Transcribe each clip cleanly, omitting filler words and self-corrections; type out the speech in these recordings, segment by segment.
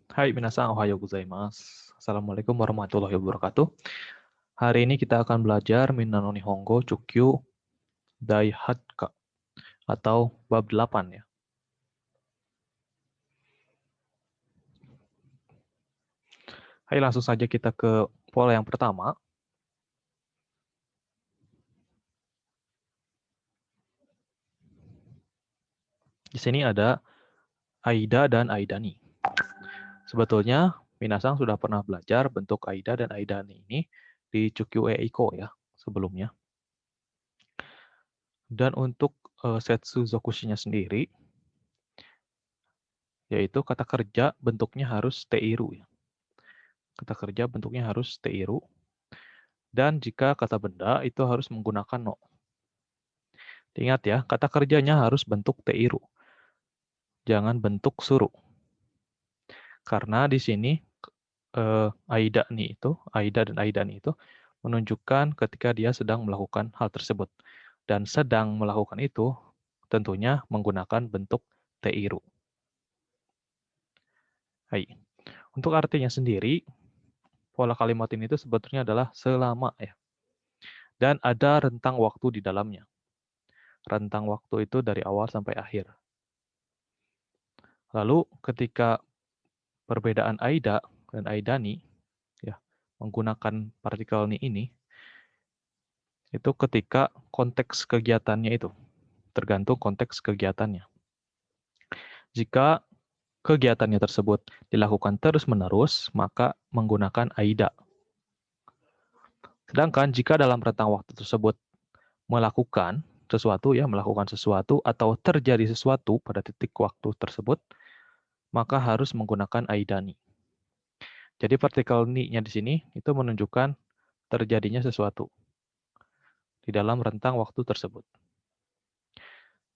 Hai minasan, ohayo gozaimasu. Assalamualaikum warahmatullahi wabarakatuh. Hari ini kita akan belajar Minna no Nihongo Chukyu Daihatsuka atau bab 8 ya. Hai, langsung saja kita ke pola yang pertama. Di sini ada Aida dan Aidani. Sebetulnya minasan sudah pernah belajar bentuk Aida dan Aidani ini di Chukyu Eiko ya sebelumnya. Dan untuk Setsu Zokushinya sendiri, yaitu kata kerja bentuknya harus teiru ya. Kata kerja bentuknya harus teiru. Dan jika kata benda itu harus menggunakan no. Ingat ya, kata kerjanya harus bentuk teiru. Jangan bentuk suru. Karena di sini Aida dan Aidani itu menunjukkan ketika dia sedang melakukan hal tersebut. Dan sedang melakukan itu tentunya menggunakan bentuk teiru. Hai. Untuk artinya sendiri, pola kalimat ini itu sebetulnya adalah selama ya. Dan ada rentang waktu di dalamnya. Rentang waktu itu dari awal sampai akhir. Lalu ketika perbedaan Aida dan Aidani ya menggunakan partikel ni ini itu ketika konteks kegiatannya itu tergantung konteks kegiatannya. Jika kegiatannya tersebut dilakukan terus-menerus, maka menggunakan Aida. Sedangkan jika dalam rentang waktu tersebut melakukan sesuatu atau terjadi sesuatu pada titik waktu tersebut, maka harus menggunakan Aidani. Jadi partikel ni-nya di sini itu menunjukkan terjadinya sesuatu di dalam rentang waktu tersebut.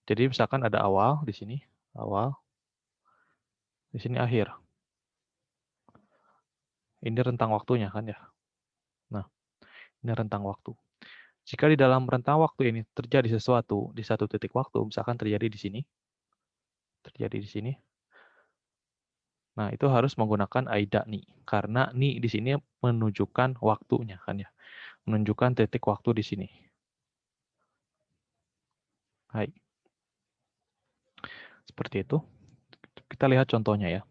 Jadi misalkan ada awal di sini, awal, di sini akhir. Ini rentang waktunya kan ya. Nah, ini rentang waktu. Jika di dalam rentang waktu ini terjadi sesuatu di satu titik waktu, misalkan terjadi di sini, nah itu harus menggunakan Aida ni, karena ni di sini menunjukkan waktunya kan ya, menunjukkan titik waktu di sini. Hai. Seperti itu. Kita lihat contohnya ya.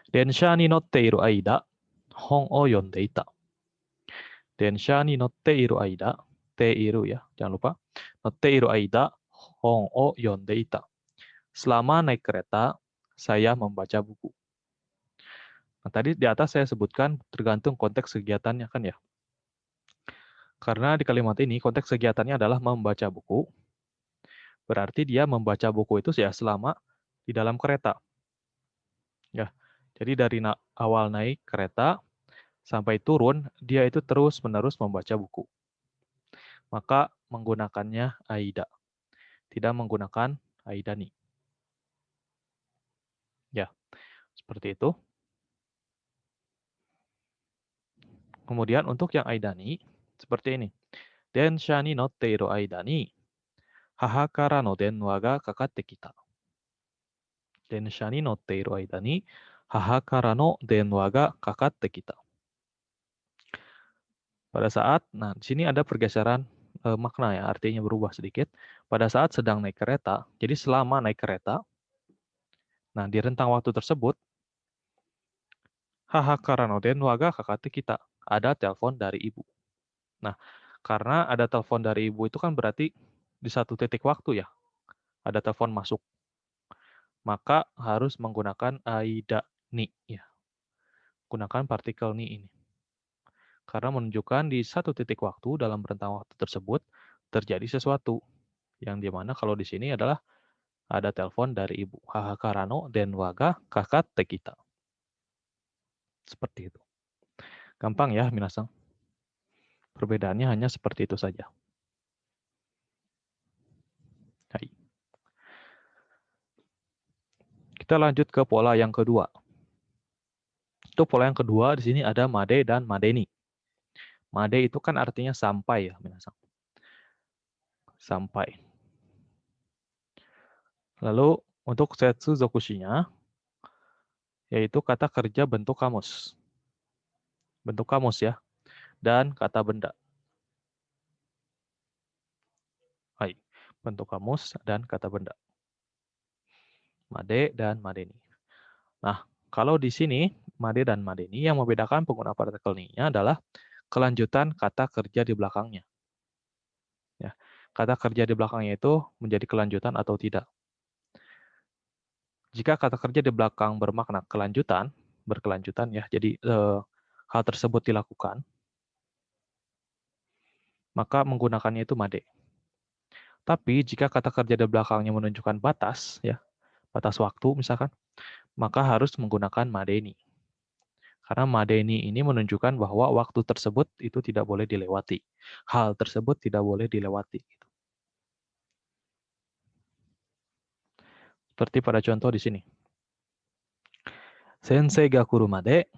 Densha ni notte iru aida, hon o yonde ita. Densha ni notte iru aida, te iru ya, jangan lupa. Notte iru aida, hon o yonde ita. Selama naik kereta, saya membaca buku. Nah, tadi di atas saya sebutkan tergantung konteks kegiatannya kan ya. Karena di kalimat ini konteks kegiatannya adalah membaca buku. Berarti dia membaca buku itu ya selama di dalam kereta. Ya. Jadi dari awal naik kereta sampai turun, dia itu terus-menerus membaca buku. Maka menggunakannya Aida. Tidak menggunakan Aidani. Ya, seperti itu. Kemudian untuk yang Aidani, seperti ini. Densha ni notte iru aida ni, haha kara no denwa ga kakatte kita. Densha ni notte iru aida ni, haha kara no denwa ga kakatte kita. Pada saat, nah di sini ada pergeseran makna ya, artinya berubah sedikit. Pada saat sedang naik kereta, jadi selama naik kereta, nah di rentang waktu tersebut, haha karano denwa ga kakate kita, ada telepon dari ibu. Nah, karena ada telepon dari ibu itu kan berarti di satu titik waktu ya, ada telepon masuk. Maka harus menggunakan aida ni ya. Gunakan partikel ni ini. Karena menunjukkan di satu titik waktu dalam rentang waktu tersebut terjadi sesuatu. Yang dimana kalau di sini adalah ada telepon dari ibu. Haha karano denwa ga kakate kita. Seperti itu. Gampang ya, minasan. Perbedaannya hanya seperti itu saja. Hai. Kita lanjut ke pola yang kedua. Itu pola yang kedua, di sini ada made dan madeni. Made itu kan artinya sampai ya, minasan. Sampai. Lalu untuk setsu zokushinya, yaitu kata kerja bentuk kamus. Bentuk kamus ya, dan kata benda. Hai, bentuk kamus dan kata benda. Made dan madeni. Nah, kalau di sini, made dan madeni, yang membedakan penggunaan partikel ni-nya adalah kelanjutan kata kerja di belakangnya. Ya, kata kerja di belakangnya itu menjadi kelanjutan atau tidak. Jika kata kerja di belakang bermakna kelanjutan, berkelanjutan ya, jadi hal tersebut dilakukan, maka menggunakannya itu made. Tapi jika kata kerja di belakangnya menunjukkan batas, ya, batas waktu misalkan, maka harus menggunakan madeni. Karena madeni ini menunjukkan bahwa waktu tersebut itu tidak boleh dilewati. Hal tersebut tidak boleh dilewati. Seperti pada contoh di sini. Sensei ga kuru made,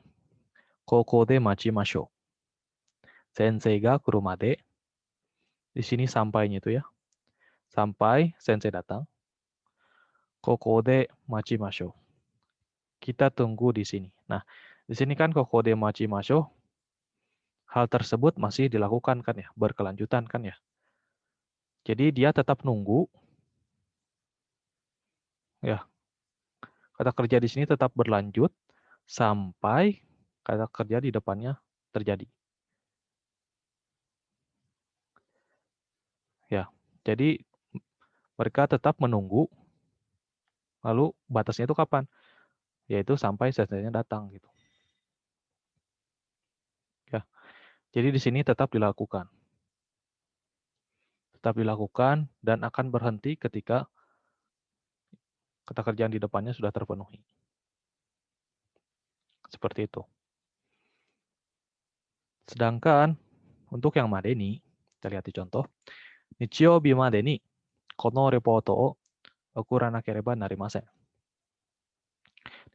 koko de machimashou. Sensei ga kuru made, di sini sampainya itu ya. Sampai sensei datang. Koko de machimashou. Kita tunggu di sini. Nah, di sini kan koko de machimashou, hal tersebut masih dilakukan kan ya, berkelanjutan kan ya. Jadi dia tetap nunggu, ya. Kata kerja di sini tetap berlanjut sampai kata kerja di depannya terjadi. Ya, jadi mereka tetap menunggu. Lalu batasnya itu kapan? Yaitu sampai senseinya datang gitu. Ya, jadi di sini tetap dilakukan. Tetap dilakukan dan akan berhenti ketika kata kerjaan di depannya sudah terpenuhi. Seperti itu. Sedangkan untuk yang madeni, kita lihat di contoh. Nichiyoubi made ni kono reporto o okuranakereba narimasen.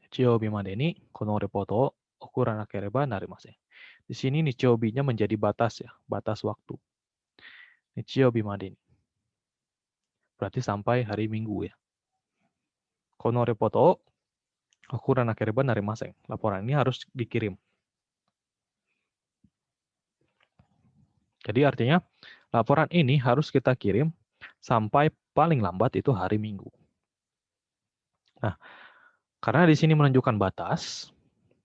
Nichiyoubi made ni kono reporto o okuranakereba narimasen. Di sini nichiyoubi-nya menjadi batas ya, batas waktu. Nichiyoubi made ni. Berarti sampai hari Minggu ya. Kono reporto o okuranakereba narimasen. Laporan ini harus dikirim. Jadi artinya laporan ini harus kita kirim sampai paling lambat itu hari Minggu. Nah, karena di sini menunjukkan batas,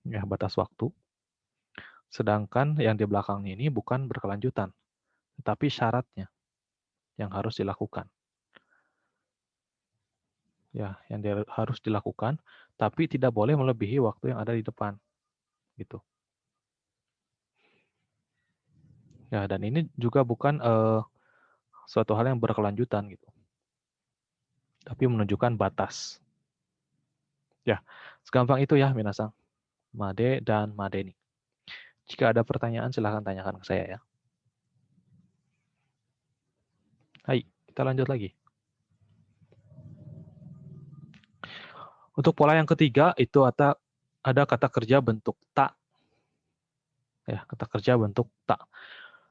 ya batas waktu, sedangkan yang di belakang ini bukan berkelanjutan, tapi syaratnya yang harus dilakukan. Ya, yang harus dilakukan, tapi tidak boleh melebihi waktu yang ada di depan, gitu. Ya, dan ini juga bukan suatu hal yang berkelanjutan, gitu, tapi menunjukkan batas. Ya, segampang itu ya, minasang. Made dan madeni. Jika ada pertanyaan, silahkan tanyakan ke saya ya. Hai, kita lanjut lagi. Untuk pola yang ketiga, itu ada kata kerja bentuk ta. Ya, kata kerja bentuk ta.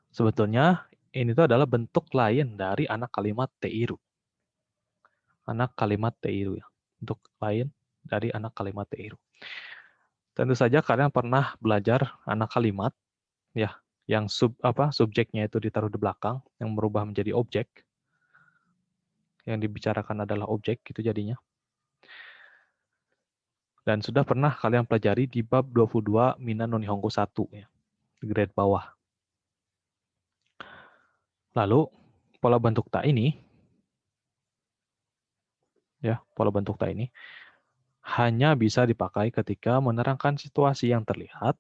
Sebetulnya, ini tuh adalah bentuk lain dari anak kalimat teiru. Anak kalimat teiru ya. Bentuk lain dari anak kalimat teiru. Tentu saja kalian pernah belajar anak kalimat ya, yang subjeknya itu ditaruh di belakang, yang berubah menjadi objek. Yang dibicarakan adalah objek gitu jadinya. Dan sudah pernah kalian pelajari di bab 22 Minnan no Nihongo 1 ya, di grade bawah. Lalu pola bentuk ta ini ya, pola bentuk ta ini hanya bisa dipakai ketika menerangkan situasi yang terlihat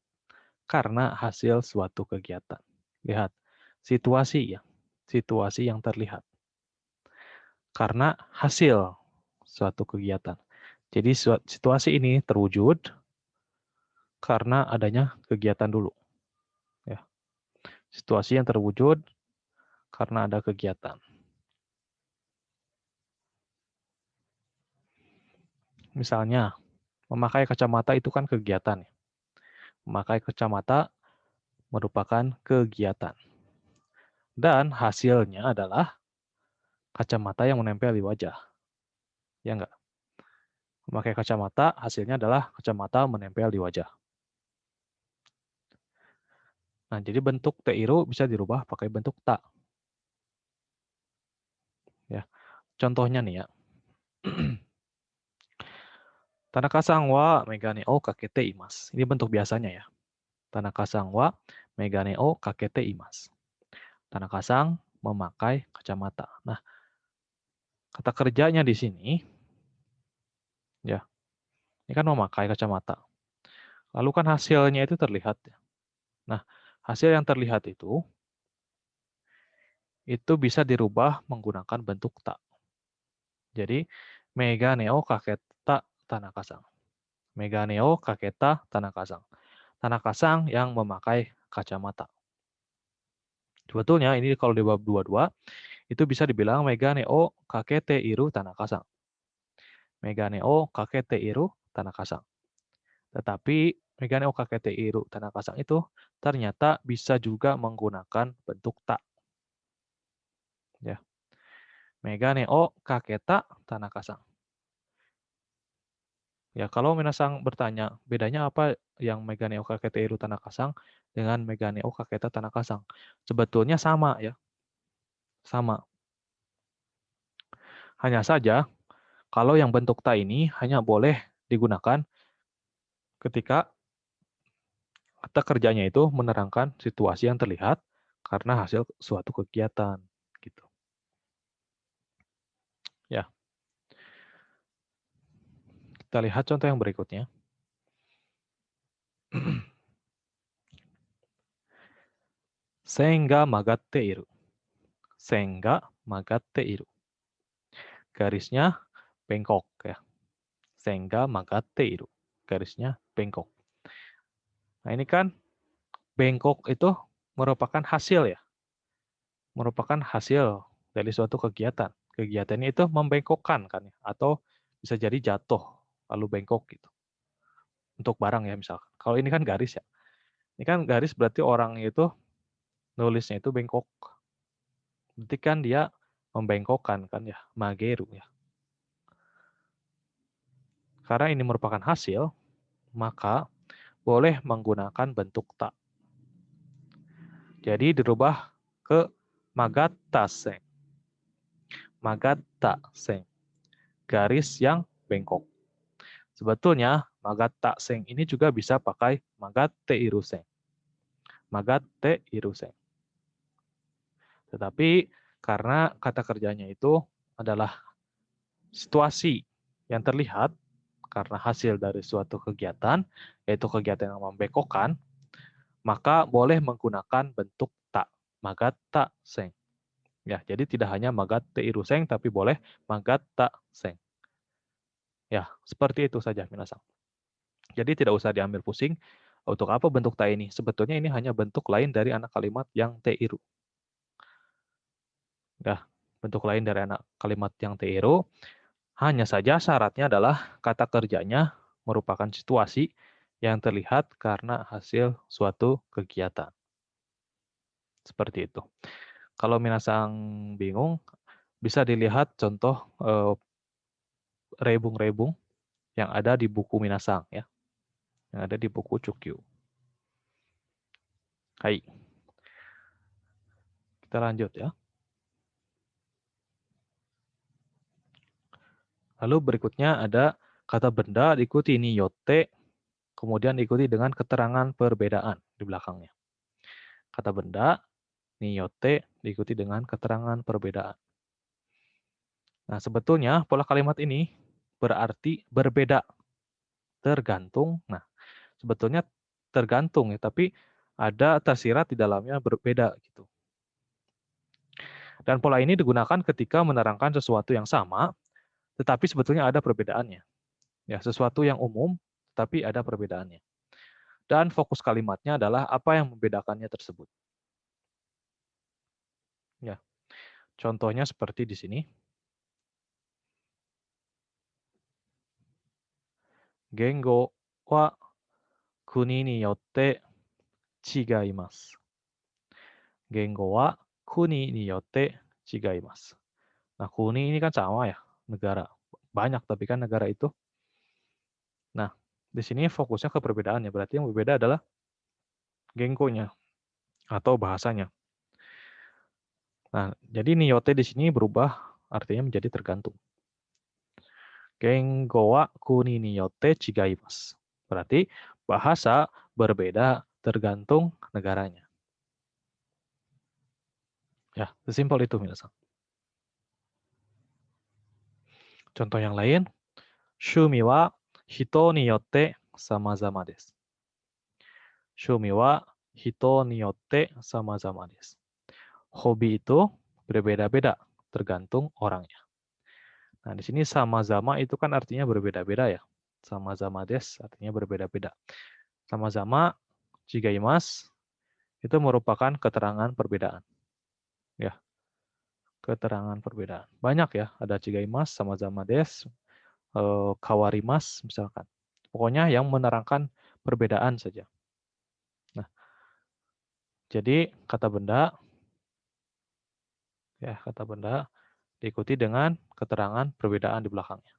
karena hasil suatu kegiatan. Lihat, situasi ya, situasi yang terlihat karena hasil suatu kegiatan. Jadi situasi ini terwujud karena adanya kegiatan dulu. Ya. Situasi yang terwujud karena ada kegiatan. Misalnya, memakai kacamata itu kan kegiatan. Memakai kacamata merupakan kegiatan. Dan hasilnya adalah kacamata yang menempel di wajah. Ya enggak? Memakai kacamata, hasilnya adalah kacamata menempel di wajah. Nah, jadi bentuk teiru bisa dirubah pakai bentuk ta. Ya. Contohnya nih ya. Tanaka-san wa megane o kakete imasu. Ini bentuk biasanya ya. Tanaka-san wa megane o kakete imasu. Tanaka-san memakai kacamata. Nah, kata kerjanya di sini, ya, ini kan memakai kacamata. Lalu kan hasilnya itu terlihat. Ya. Nah, hasil yang terlihat itu bisa dirubah menggunakan bentuk ta. Jadi, megane o kaketa Tanaka-san. Megane o kaketa Tanaka-san. Tanaka-san yang memakai kacamata. Sebetulnya ini kalau di bab 22, itu bisa dibilang megane o kakete iru Tanaka-san. Megane o kakete iru Tanaka-san. Tetapi megane o kakete iru Tanaka-san itu ternyata bisa juga menggunakan bentuk ta. Ya. Megane o kaketa Tanaka-san. Ya, kalau minasang bertanya, bedanya apa yang megane o kakete iru Tanaka-san dengan megane o kaketa Tanaka-san? Sebetulnya sama ya. Sama. Hanya saja kalau yang bentuk ta ini hanya boleh digunakan ketika kata kerjanya itu menerangkan situasi yang terlihat karena hasil suatu kegiatan gitu. Ya. Kita lihat contoh yang berikutnya. Sen ga magatte iru. Sen ga magatte iru. Garisnya bengkok ya. Sen ga magatte iru. Garisnya bengkok. Nah, ini kan bengkok itu merupakan hasil ya. Merupakan hasil dari suatu kegiatan. Kegiatannya itu membengkokkan kan ya, atau bisa jadi jatuh lalu bengkok gitu. Untuk barang ya misalkan. Kalau ini kan garis ya. Ini kan garis berarti orang itu nulisnya itu bengkok. Berarti kan dia membengkokkan kan ya, mageru ya. Karena ini merupakan hasil, maka boleh menggunakan bentuk ta. Jadi dirubah ke magatta sen. Magatta sen. Garis yang bengkok. Sebetulnya magatta sen ini juga bisa pakai magatte iru sen. Magatte iru sen. Tetapi karena kata kerjanya itu adalah situasi yang terlihat karena hasil dari suatu kegiatan, yaitu kegiatan yang membengkokkan, maka boleh menggunakan bentuk ta, magatta seng. Ya, jadi tidak hanya magatte iru seng, tapi boleh magatta seng. Ya, seperti itu saja minasang. Jadi tidak usah diambil pusing, untuk apa bentuk ta ini? Sebetulnya ini hanya bentuk lain dari anak kalimat yang te iru. Ya, bentuk lain dari anak kalimat yang te iru. Hanya saja syaratnya adalah kata kerjanya merupakan situasi yang terlihat karena hasil suatu kegiatan. Seperti itu. Kalau minasang bingung, bisa dilihat contoh rebung-rebung yang ada di buku minasang ya. Yang ada di buku Cukyu. Hai. Kita lanjut ya. Lalu berikutnya ada kata benda diikuti ni yotte, kemudian diikuti dengan keterangan perbedaan di belakangnya. Kata benda ni yotte diikuti dengan keterangan perbedaan. Nah, sebetulnya pola kalimat ini berarti berbeda, tergantung. Nah, sebetulnya tergantung ya, tapi ada tersirat di dalamnya berbeda gitu. Dan pola ini digunakan ketika menerangkan sesuatu yang sama, tetapi sebetulnya ada perbedaannya. Ya, sesuatu yang umum, tapi ada perbedaannya. Dan fokus kalimatnya adalah apa yang membedakannya tersebut. Ya, contohnya seperti di sini. Gengo wa kuni ni yotte chigaimasu. Gengo wa kuni ni yotte chigaimasu. Nah, kuni ini kan sama ya, negara. Banyak, tapi kan negara itu Nah, di sini fokusnya ke perbedaannya. Berarti yang berbeda adalah genkonya atau bahasanya. Nah, jadi niyote di sini berubah artinya menjadi tergantung. Gengo wa kuni niyote chigaimasu. Berarti bahasa berbeda tergantung negaranya. Ya, sesimpel itu, minasan. Contoh yang lain, shumi wa hito ni yotte samazama desu. Shumi wa hito ni yotte samazama desu. Hobi itu berbeda-beda, tergantung orangnya. Nah, di sini samazama itu kan artinya berbeda-beda ya. Samazama desu artinya berbeda-beda. Samazama chigaimasu itu merupakan keterangan perbedaan. Ya, keterangan perbedaan. Banyak ya, ada chigaimasu, samazama desu, kawarimasu misalkan. Pokoknya yang menerangkan perbedaan saja. Nah, jadi kata benda diikuti dengan keterangan perbedaan di belakangnya.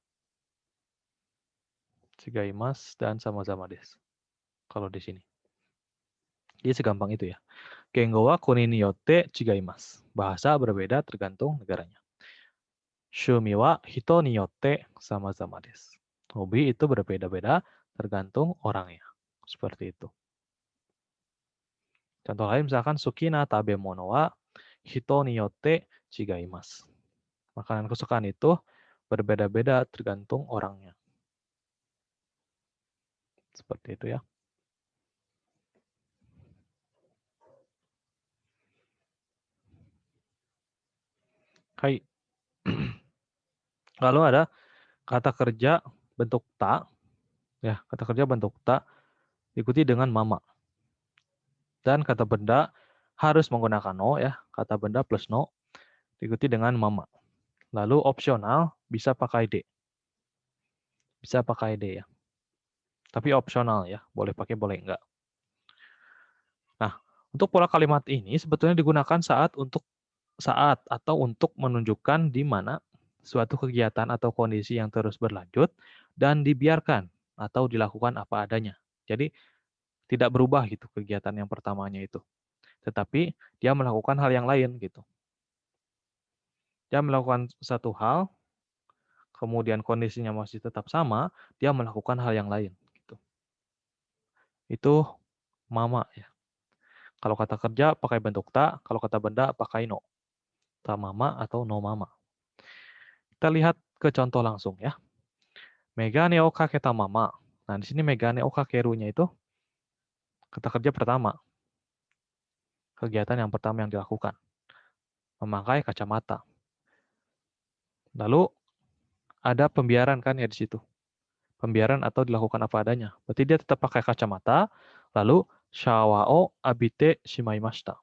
Chigaimasu dan samazama desu. Kalau di sini. Jadi segampang itu ya. Kengo wa kuni ni yotte chigaimasu. Bahasa berbeda tergantung negaranya. Shumi wa hito ni yotte samazama desu. Hobi itu berbeda-beda tergantung orangnya. Seperti itu. Contoh lain misalkan sukina tabemono wa hito ni yotte chigaimasu. Makanan kesukaan itu berbeda-beda tergantung orangnya. Seperti itu ya. Hai. Lalu ada kata kerja bentuk ta. Ya, kata kerja bentuk ta diikuti dengan mama. Dan kata benda harus menggunakan no ya. Kata benda plus no diikuti dengan mama. Lalu opsional bisa pakai D. Bisa pakai D ya. Tapi opsional ya. Boleh pakai, boleh enggak. Nah, untuk pola kalimat ini sebetulnya digunakan saat atau untuk menunjukkan di mana suatu kegiatan atau kondisi yang terus berlanjut dan dibiarkan atau dilakukan apa adanya. Jadi tidak berubah gitu kegiatan yang pertamanya itu. Tetapi dia melakukan hal yang lain gitu. Dia melakukan satu hal, kemudian kondisinya masih tetap sama, dia melakukan hal yang lain gitu. Itu mama ya. Kalau kata kerja pakai bentuk ta, kalau kata benda pakai no. Ta mama atau no mama. Kita lihat ke contoh langsung ya. Megane o kaketa mama. Nah, di sini megane o kakerunya itu kata kerja pertama. Kegiatan yang pertama yang dilakukan. Memakai kacamata. Lalu ada pembiaran kan ya di situ. Pembiaran atau dilakukan apa adanya. Berarti dia tetap pakai kacamata, lalu shawa o abite shimaimashita.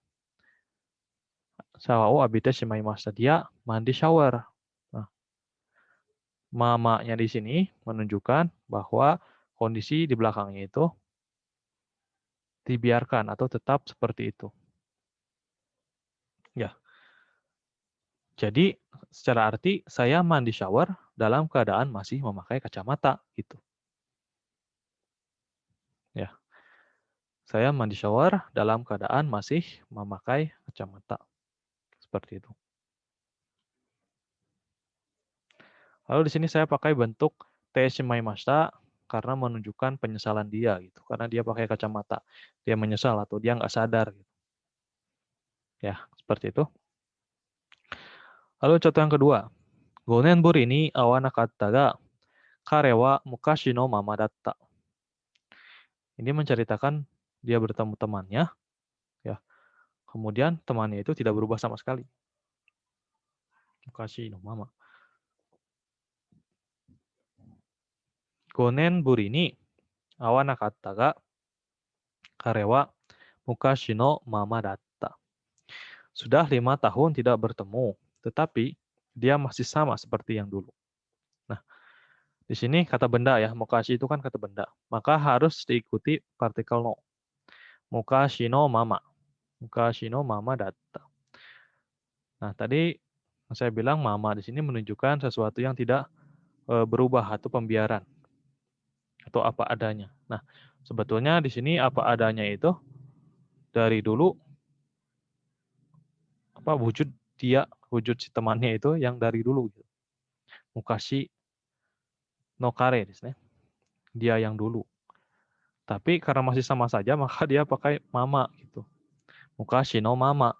Shawa o abite shimaimashita. Dia mandi shower. Nah, mamanya di sini menunjukkan bahwa kondisi di belakangnya itu dibiarkan atau tetap seperti itu. Ya. Jadi secara arti saya mandi shower dalam keadaan masih memakai kacamata gitu. Ya. Saya mandi shower dalam keadaan masih memakai kacamata. Seperti itu. Lalu di sini saya pakai bentuk te shimaimashita karena menunjukkan penyesalan dia gitu. Karena dia pakai kacamata. Dia menyesal atau dia nggak sadar gitu. Ya, seperti itu. Lalu contoh yang kedua. 5年ぶりに会わなかったが、彼は昔のままだった. Ini menceritakan dia bertemu temannya, ya. Kemudian temannya itu tidak berubah sama sekali. Mukashi no mama. 5年ぶりに会わなかったが、彼は昔のままだった. Sudah 5 tahun tidak bertemu, tetapi dia masih sama seperti yang dulu. Nah, di sini kata benda ya, mukashi itu kan kata benda. Maka harus diikuti partikel no. Mukashi no mama. Mukashi no mama datta. Nah, tadi saya bilang mama di sini menunjukkan sesuatu yang tidak berubah atau pembiaran. atau apa adanya. Nah, sebetulnya di sini apa adanya itu dari dulu wujud si temannya itu yang dari dulu gitu. Mukashi no kare desu ne. Dia yang dulu. Tapi karena masih sama saja maka dia pakai mama gitu. Mukashi no mama.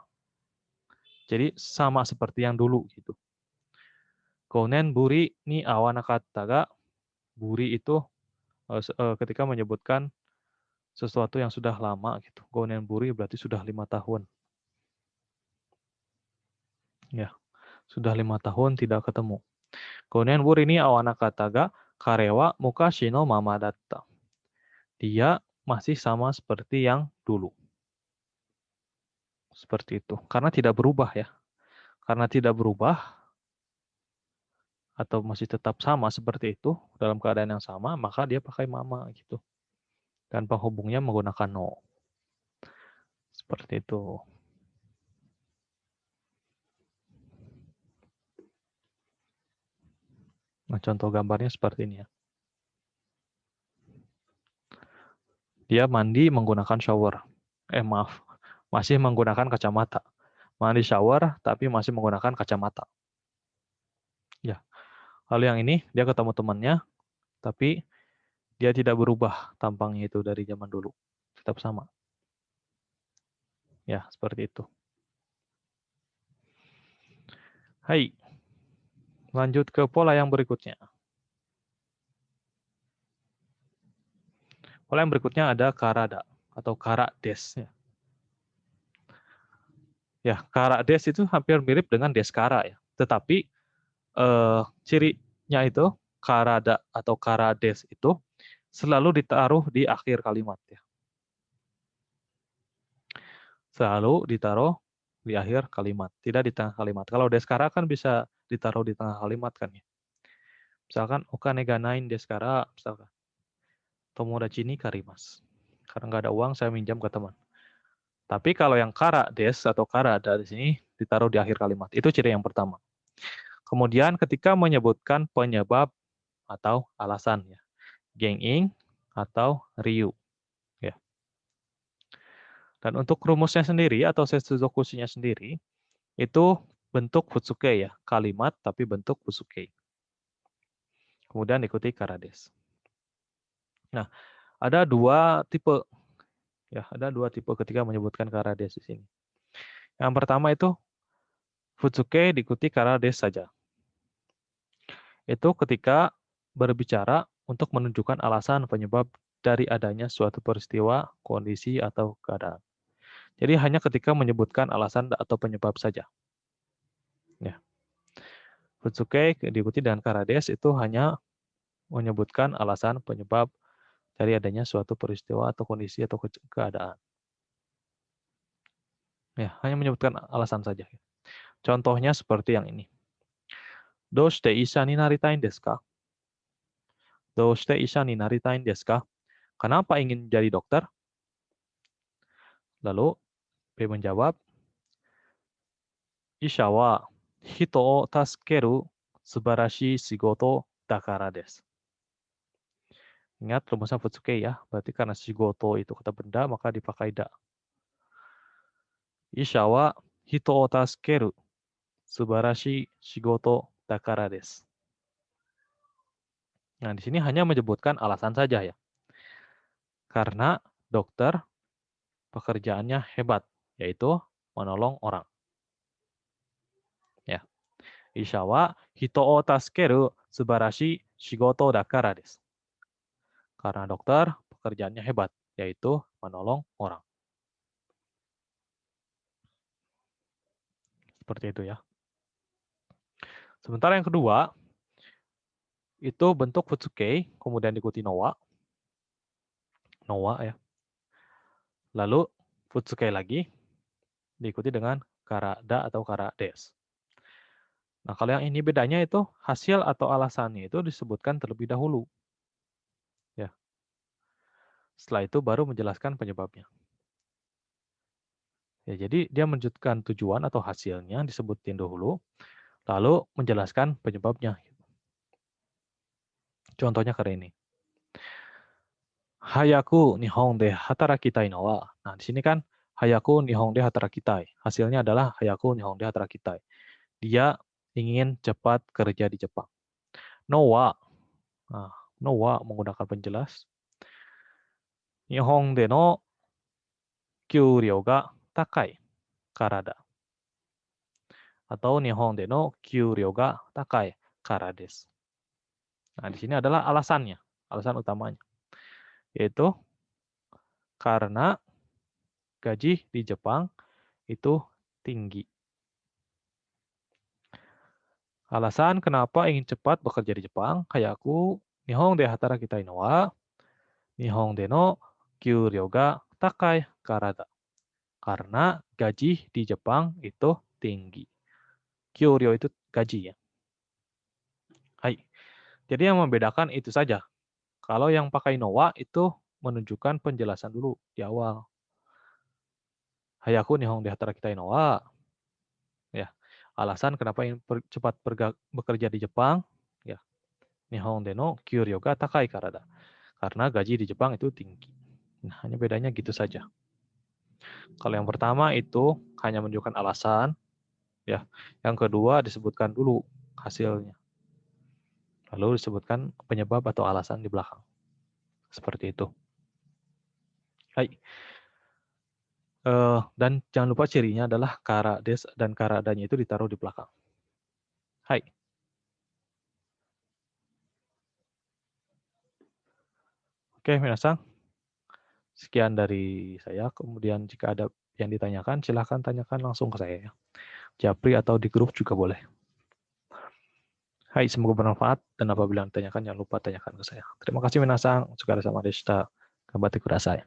Jadi sama seperti yang dulu gitu. Konen buri ni awanakatta ga, buri itu ketika menyebutkan sesuatu yang sudah lama gitu. Konen buri berarti sudah 5 tahun. Ya, sudah 5 tahun tidak ketemu. Konen buri ni awanakatta ga, kare wa mukashi no mama datta. Dia masih sama seperti yang dulu. Seperti itu. Karena tidak berubah ya. Karena tidak berubah atau masih tetap sama seperti itu dalam keadaan yang sama, maka dia pakai mama gitu. Dan penghubungnya menggunakan no. Seperti itu. Nah, contoh gambarnya seperti ini ya. Dia mandi menggunakan shower. Maaf, masih menggunakan kacamata. Mandi shower tapi masih menggunakan kacamata. Ya. Lalu yang ini dia ketemu temannya tapi dia tidak berubah tampangnya itu dari zaman dulu. Tetap sama. Ya, seperti itu. Hai. Lanjut ke pola yang berikutnya. Pola yang berikutnya ada karada atau kara des. Ya, kara des itu hampir mirip dengan deskara ya. Tetapi cirinya itu karada atau karades itu selalu ditaruh di akhir kalimat ya. Selalu ditaruh di akhir kalimat, tidak di tengah kalimat. Kalau deskara kan bisa ditaruh di tengah kalimat kan ya. Misalkan okane ga nain deskara, misalkan tomodachi ni karimas. Karena nggak ada uang, saya minjam ke teman. Tapi kalau yang kara des atau kara ada di sini ditaruh di akhir kalimat. Itu ciri yang pertama. Kemudian ketika menyebutkan penyebab atau alasan ya. Genging atau ryu ya. Dan untuk rumusnya sendiri atau setsuzokushi-nya sendiri itu bentuk futsuke ya, kalimat tapi bentuk futsuke. Kemudian ikuti karades. Nah, ada dua tipe ya, ada dua tipe ketika menyebutkan karades di sini. Yang pertama itu futsuke diikuti karades saja. Itu ketika berbicara untuk menunjukkan alasan penyebab dari adanya suatu peristiwa, kondisi atau keadaan. Jadi hanya ketika menyebutkan alasan atau penyebab saja. Ya. Futsuke diikuti dengan karades itu hanya menyebutkan alasan penyebab dari adanya suatu peristiwa atau kondisi atau keadaan. Ya, hanya menyebutkan alasan saja. Contohnya seperti yang ini. Doushite isha ni naritain desu ka? Doushite isha ni naritain desu ka? Kenapa ingin jadi dokter? Lalu B menjawab, Isha wa hito o tasukeru subarashi shigoto dakara desu. Ingat rumusnya Futsuke ya, berarti karena shigoto itu kata benda, maka dipakai da. Isha wa hito o tasukeru subarashi shigoto dakara desu. Nah, di sini hanya menyebutkan alasan saja ya. Karena dokter pekerjaannya hebat, yaitu menolong orang. Ya. Isha wa hito o tasukeru subarashi shigoto dakara desu. Karena dokter pekerjaannya hebat, yaitu menolong orang. Seperti itu ya. Sementara yang kedua, itu bentuk futsuke, kemudian diikuti nowa. Nowa ya. Lalu futsuke lagi, diikuti dengan karada atau karades. Nah, kalau yang ini bedanya itu hasil atau alasannya itu disebutkan terlebih dahulu. Ya. Setelah itu baru menjelaskan penyebabnya. Ya, jadi dia menunjukkan tujuan atau hasilnya disebutin dahulu, lalu menjelaskan penyebabnya. Contohnya kayak ini. Hayaku Nihon de hatarakitai no wa. Nah, di sini kan Hayaku Nihon de hatarakitai. Hasilnya adalah Hayaku Nihon de hatarakitai. Dia ingin cepat kerja di Jepang. No wa. Nah, no wa menggunakan penjelas. Nihon de no kyūryō ga takai karada. Atau Nihon de no kyūryō ga takai kara desu. Nah, di sini adalah alasannya, alasan utamanya. Yaitu karena gaji di Jepang itu tinggi. Alasan kenapa ingin cepat bekerja di Jepang, Hayaku Nihon de hatarakitai no wa Nihon de no kyūryō ga takai karada. Karena gaji di Jepang itu tinggi. Kyūryō itu gaji ya. Hai. Jadi yang membedakan itu saja. Kalau yang pakai no wa itu menunjukkan penjelasan dulu di awal. Hayaku Nihon de hatarakitai no wa. Ya. Alasan kenapa ingin cepat bekerja di Jepang, ya. Nihon de no kyūryō ga takai karada. Karena gaji di Jepang itu tinggi. Nah, hanya bedanya gitu saja. Kalau yang pertama itu hanya menunjukkan alasan, ya. Yang kedua disebutkan dulu hasilnya. Lalu disebutkan penyebab atau alasan di belakang. Seperti itu. Hai. Dan jangan lupa cirinya adalah kara des dan karadanya itu ditaruh di belakang. Hai. Oke, minasan. Sekian dari saya. Kemudian jika ada yang ditanyakan, silahkan tanyakan langsung ke saya. Japri atau di grup juga boleh. Hai, semoga bermanfaat. Dan apabila ditanyakan, jangan lupa tanyakan ke saya. Terima kasih minasan. Sugara sama deshita. Gambatte kudasai.